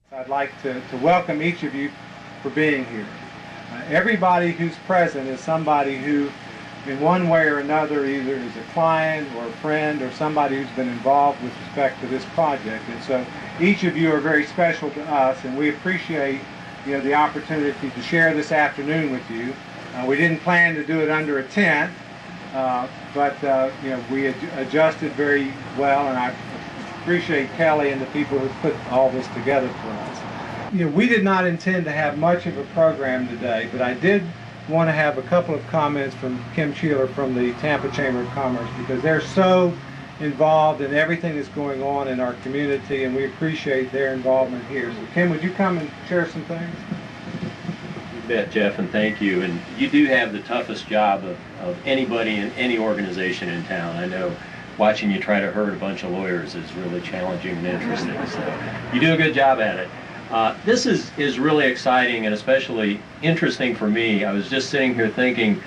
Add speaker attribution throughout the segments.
Speaker 1: I'd like to welcome each of you for being here. Everybody who's present is somebody who, in one way or another, either is a client or a friend or somebody who's been involved with respect to this project. And so each of you are very special to us, and we appreciate the opportunity to share this afternoon with you. We didn't plan to do it under a tent, but we adjusted very well, and I appreciate Kelly and the people who put all this together for us. We did not intend to have much of a program today, but I did want to have a couple of comments from Kim Sheeler from the Tampa Chamber of Commerce, because they're so involved in everything that's going on in our community, and we appreciate their involvement here. So Kim, would you come and share some things?
Speaker 2: You bet, Jeff, and thank you. And you do have the toughest job of anybody in any organization in town. I know watching you try to herd a bunch of lawyers is really challenging and interesting, so you do a good job at it. This is really exciting and especially interesting for me. I was just sitting here thinking,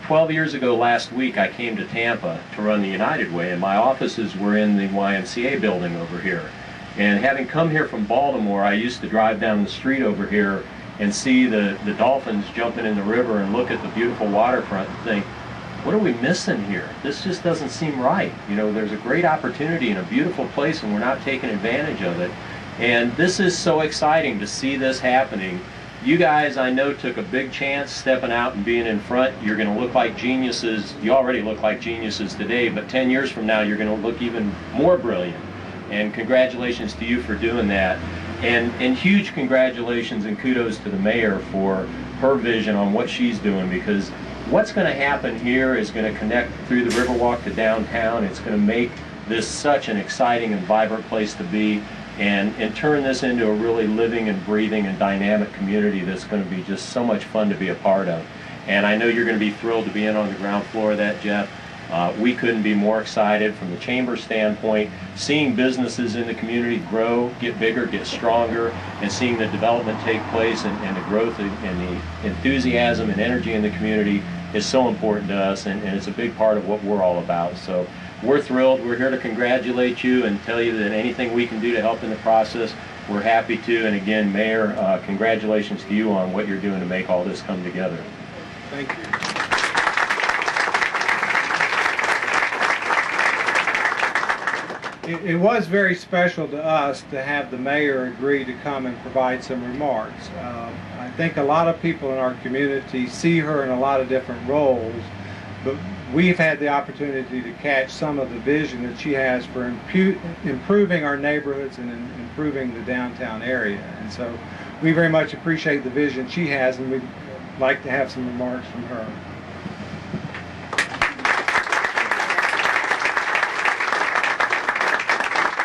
Speaker 2: 12 years ago last week I came to Tampa to run the United Way, and my offices were in the YMCA building over here. And having come here from Baltimore, I used to drive down the street over here and see the dolphins jumping in the river and look at the beautiful waterfront and think, what are we missing here? This just doesn't seem right. There's a great opportunity in a beautiful place and we're not taking advantage of it. And this is so exciting to see this happening. You guys, I know, took a big chance stepping out and being in front. You're going to look like geniuses. You already look like geniuses today, but 10 years from now you're going to look even more brilliant. And congratulations to you for doing that. And huge congratulations and kudos to the mayor for her vision on what she's doing, because what's going to happen here is going to connect through the Riverwalk to downtown. It's going to make this such an exciting and vibrant place to be, and turn this into a really living and breathing and dynamic community that's going to be just so much fun to be a part of. And I know you're going to be thrilled to be in on the ground floor of that, Jeff. We couldn't be more excited from the chamber standpoint, seeing businesses in the community grow, get bigger, get stronger, and seeing the development take place and the growth and the enthusiasm and energy in the community is so important to us, and it's a big part of what we're all about. So we're thrilled. We're here to congratulate you and tell you that anything we can do to help in the process, we're happy to. And again, Mayor, congratulations to you on what you're doing to make all this come together.
Speaker 1: Thank you. It was very special to us to have the mayor agree to come and provide some remarks. I think a lot of people in our community see her in a lot of different roles, but we've had the opportunity to catch some of the vision that she has for improving our neighborhoods and improving the downtown area. And so we very much appreciate the vision she has, and we'd like to have some remarks from her.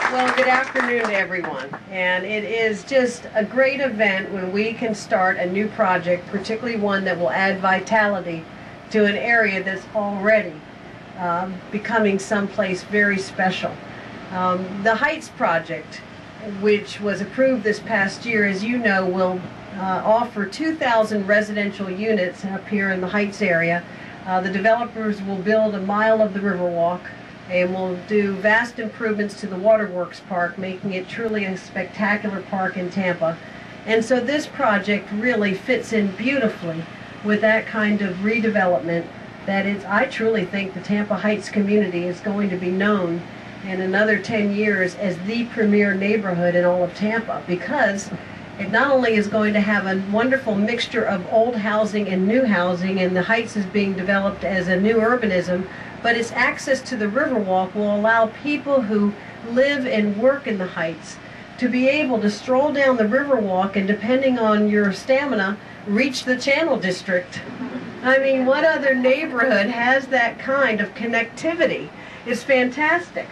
Speaker 3: Well, good afternoon to everyone. And it is just a great event when we can start a new project, particularly one that will add vitality to an area that's already becoming someplace very special. The Heights project, which was approved this past year, as you know, will offer 2,000 residential units up here in the Heights area. The developers will build a mile of the Riverwalk and will do vast improvements to the Waterworks Park, making it truly a spectacular park in Tampa. And so this project really fits in beautifully with that kind of redevelopment that is, I truly think the Tampa Heights community is going to be known in another 10 years as the premier neighborhood in all of Tampa, because it not only is going to have a wonderful mixture of old housing and new housing, and the Heights is being developed as a new urbanism, but its access to the Riverwalk will allow people who live and work in the Heights to be able to stroll down the Riverwalk and, depending on your stamina, reach the Channel District. I mean, what other neighborhood has that kind of connectivity? It's fantastic.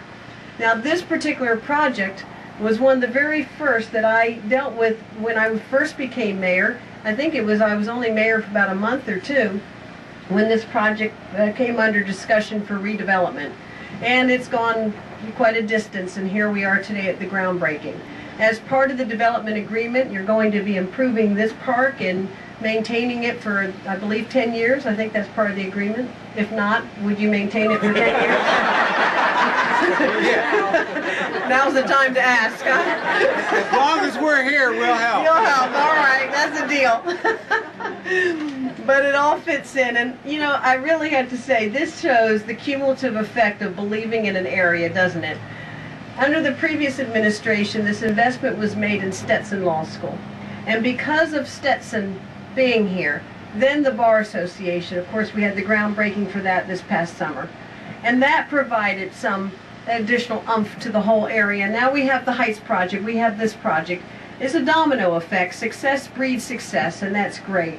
Speaker 3: Now, this particular project was one of the very first that I dealt with when I first became mayor. I think I was only mayor for about a month or two when this project came under discussion for redevelopment. And it's gone quite a distance, and here we are today at the groundbreaking. As part of the development agreement, you're going to be improving this park and maintaining it for, I believe, 10 years. I think that's part of the agreement. If not, would you maintain it for 10 years? Now's the time to ask, huh?
Speaker 1: As long as we're here, we'll help.
Speaker 3: You'll help, all right, that's a deal. But it all fits in, and you know, I really have to say, this shows the cumulative effect of believing in an area, doesn't it? Under the previous administration, this investment was made in Stetson Law School. And because of Stetson being here, then the Bar Association, of course, we had the groundbreaking for that this past summer. And that provided some additional oomph to the whole area. Now we have the Heights project, we have this project. It's a domino effect. Success breeds success, and that's great.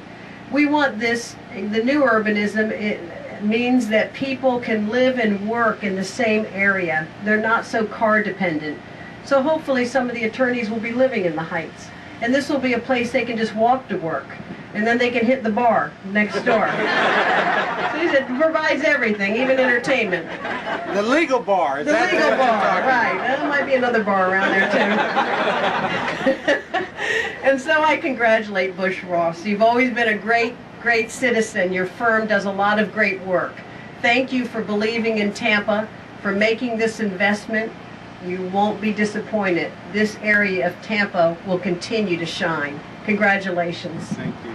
Speaker 3: We want this, the new urbanism, it means that people can live and work in the same area. They're not so car dependent. So hopefully some of the attorneys will be living in the Heights. And this will be a place they can just walk to work. And then they can hit the bar next door. So it provides everything, even entertainment.
Speaker 1: The legal bar.
Speaker 3: The legal bar, right. There might be another bar around there too. And so I congratulate Bush Ross. You've always been a great citizen. Your firm does a lot of great work. Thank you for believing in Tampa, for making this investment. You won't be disappointed. This area of Tampa will continue to shine. Congratulations.
Speaker 1: Thank you.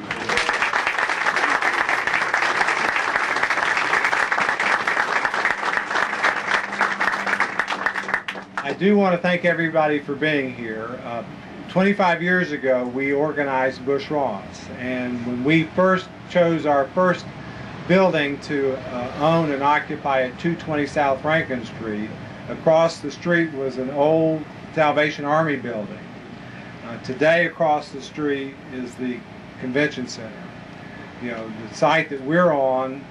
Speaker 1: I do want to thank everybody for being here. 25 years ago, we organized Bush Ross, and when we first chose our first building to own and occupy at 220 South Rankin Street, across the street was an old Salvation Army building. Today, across the street is the convention center. You know, the site that we're on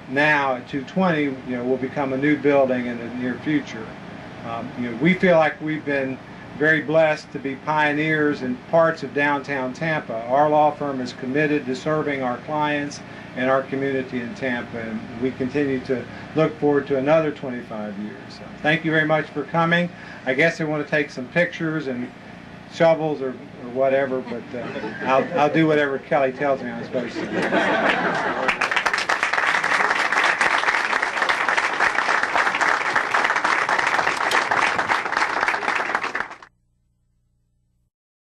Speaker 1: now at 220, you know, will become a new building in the near future. You know, we feel like we've been very blessed to be pioneers in parts of downtown Tampa. Our law firm is committed to serving our clients and our community in Tampa, and we continue to look forward to another 25 years. So thank you very much for coming. I guess I want to take some pictures and shovels or whatever, but I'll do whatever Kelly tells me I'm supposed to do.